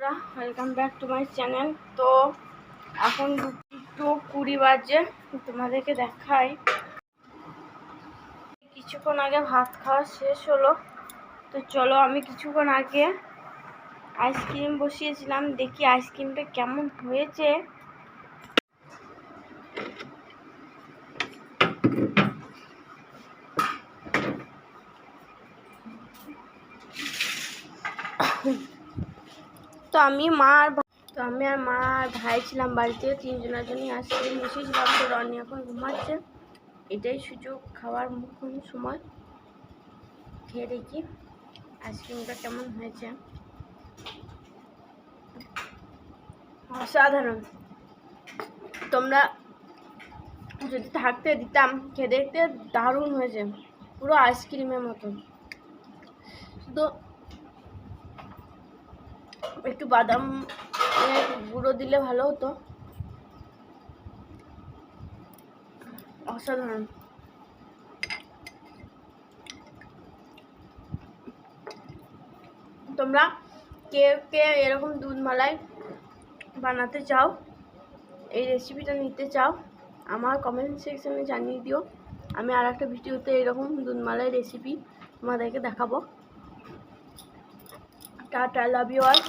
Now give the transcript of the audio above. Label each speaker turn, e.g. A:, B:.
A: Welcome back to my channel. তো এখন 2:20 বাজে, তোমাদেরকে দেখাই। কিছুক্ষণ আগে ভাত খাওয়া শেষ হলো। তো চলো, আমি কিছুক্ষণ আগে আইসক্রিম বসিয়েছিলাম, দেখি আইসক্রিমটা কেমন হয়েছে। তো আমি আর মা আর ভাই ছিলাম বাড়িতে, তিনজনের জন্যই আইসক্রিম বসিয়েছিলাম। তো রনি এখন ঘুমাচ্ছে, এটাই সুযোগ, খাওয়ার মুখ্য সময়। খেয়ে দেখি আইসক্রিমটা কেমন হয়েছে। অসাধারণ। তোমরা যদি থাকতে দিতাম, খেয়ে দেখতে দারুণ হয়েছে, পুরো আইসক্রিমের মতো। শুধু একটু বাদাম গুঁড়ো দিলে ভালো হতো। অসাধারণ। তোমরা কে কে এরকম দুধ মালাই বানাতে চাও, এই রেসিপিটা নিতে চাও, আমার কমেন্ট সেকশনে জানিয়ে দিও। আমি আর একটা ভিডিওতে এরকম দুধ মালাই রেসিপি তোমাদেরকে দেখাবো। Tata, love you all.